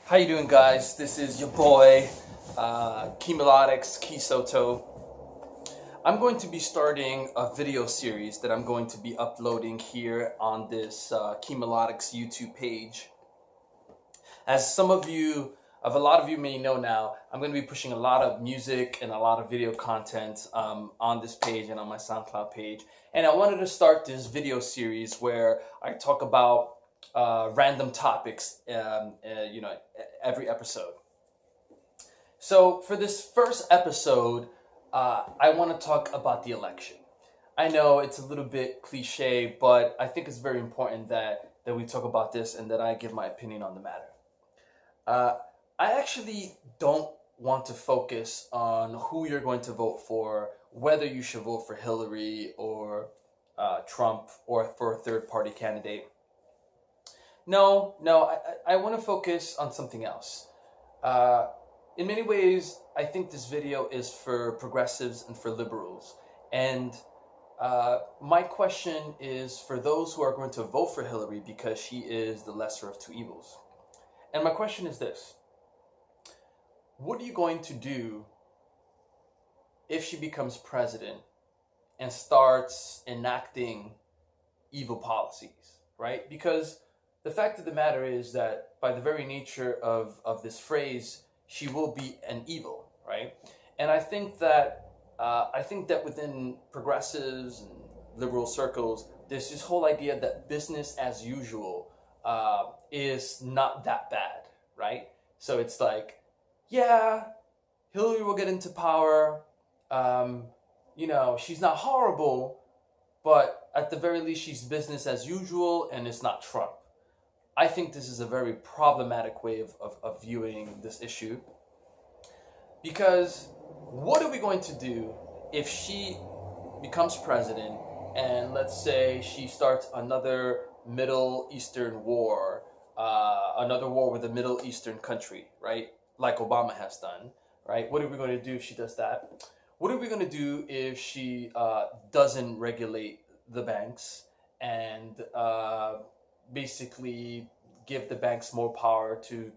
How you doing, guys? This is your boy, Key Melodics, Key Soto. I'm going to be starting a video series that I'm going to be uploading here on this Key Melodics YouTube page. As a lot of you may know now, I'm going to be pushing a lot of music and a lot of video content on this page and on my SoundCloud page. And I wanted to start this video series where I talk about random topics, every episode. So for this first episode, I want to talk about the election. I know it's a little bit cliche, but I think it's very important that we talk about this and that I give my opinion on the matter. I actually don't want to focus on who you're going to vote for, whether you should vote for Hillary or Trump or for a third party candidate. No, I want to focus on something else. In many ways, I think this video is for progressives and for liberals. And my question is for those who are going to vote for Hillary because she is the lesser of two evils. And my question is this: what are you going to do if she becomes president and starts enacting evil policies, right? Because the fact of the matter is that by the very nature of this phrase, she will be an evil, right? And I think that within progressives and liberal circles, there's this whole idea that business as usual is not that bad, right? So it's like, yeah, Hillary will get into power. She's not horrible, but at the very least, she's business as usual, and it's not Trump. I think this is a very problematic way of viewing this issue. Because what are we going to do if she becomes president and let's say she starts another Middle Eastern war, another war with a Middle Eastern country, right? Like Obama has done, right? What are we going to do if she does that? What are we going to do if she doesn't regulate the banks and basically give the banks more power to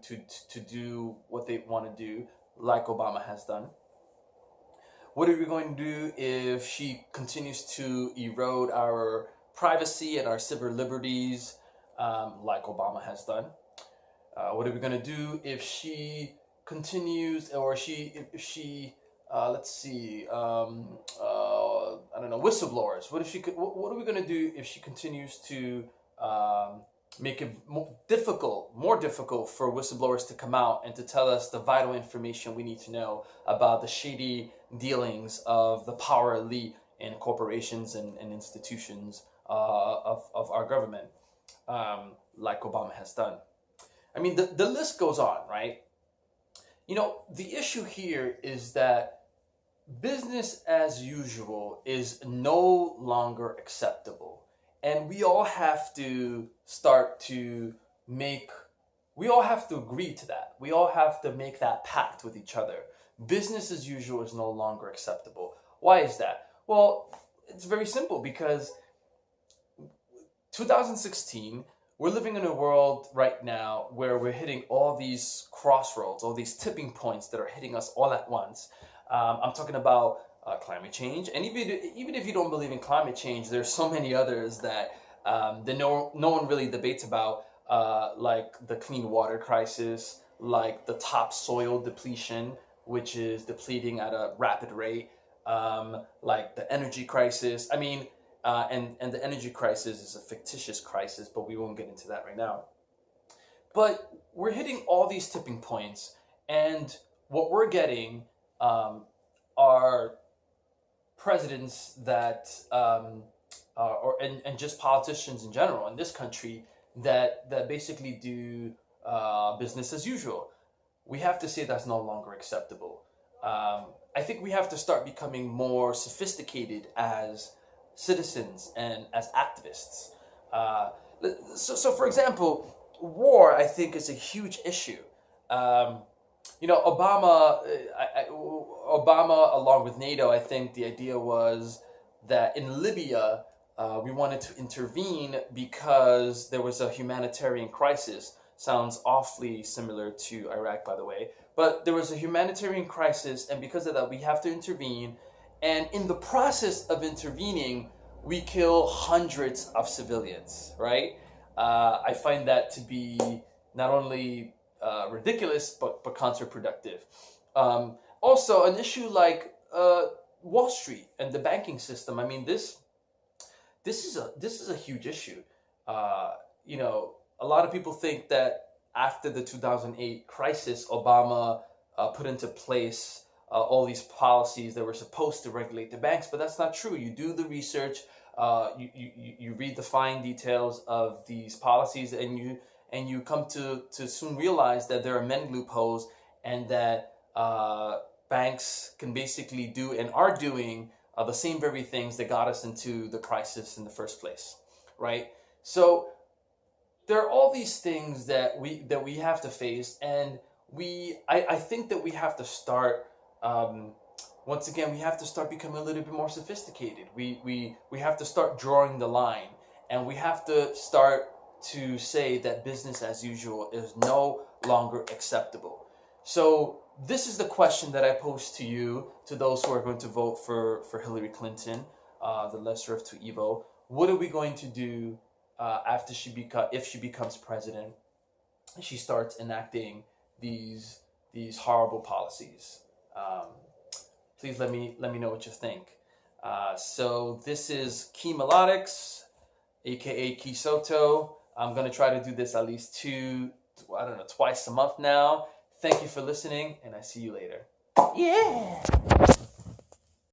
do what they want to do, like Obama has done? What are we going to do if she continues to erode our privacy and our civil liberties, like Obama has done? What are we going to do if she continues, or if she I don't know, whistleblowers? What are we going to do if she continues to make it more difficult for whistleblowers to come out and to tell us the vital information we need to know about the shady dealings of the power elite in corporations and institutions of our government, like Obama has done? I mean, the list goes on, right? The issue here is that business as usual is no longer acceptable. And we all have to agree to that. We all have to make that pact with each other. Business as usual is no longer acceptable. Why is that? Well, it's very simple, because 2016, we're living in a world right now where we're hitting all these crossroads, all these tipping points that are hitting us all at once. I'm talking about climate change, and even if you don't believe in climate change, there's so many others that no one really debates about, like the clean water crisis, like the topsoil depletion, which is depleting at a rapid rate, like the energy crisis. I mean, and the energy crisis is a fictitious crisis, but we won't get into that right now. But we're hitting all these tipping points, and what we're getting are presidents that, and just politicians in general in this country that basically do business as usual. We have to say that's no longer acceptable. I think we have to start becoming more sophisticated as citizens and as activists. So for example, war, I think, is a huge issue. Obama, along with NATO, I think the idea was that in Libya, we wanted to intervene because there was a humanitarian crisis. Sounds awfully similar to Iraq, by the way. But there was a humanitarian crisis, and because of that, we have to intervene. And in the process of intervening, we kill hundreds of civilians, right? I find that to be not only ridiculous, but counterproductive. Also, an issue like Wall Street and the banking system. I mean, this is a huge issue. You know, a lot of people think that after the 2008 crisis, Obama put into place all these policies that were supposed to regulate the banks, but that's not true. You do the research, you read the fine details of these policies, and you come to soon realize that there are many loopholes, and that banks can basically do and are doing the same very things that got us into the crisis in the first place, right? So there are all these things that we have to face, and I think that we have to start. Once again, we have to start becoming a little bit more sophisticated. We have to start drawing the line, and we have to start to say that business as usual is no longer acceptable. So this is the question that I pose to you, to those who are going to vote for Hillary Clinton, the lesser of two evil. What are we going to do after if she becomes president and she starts enacting these horrible policies? Please let me know what you think. So this is Key Melodics, aka Key Soto. I'm gonna try to do this at least twice a month now. Thank you for listening, and I see you later. Yeah.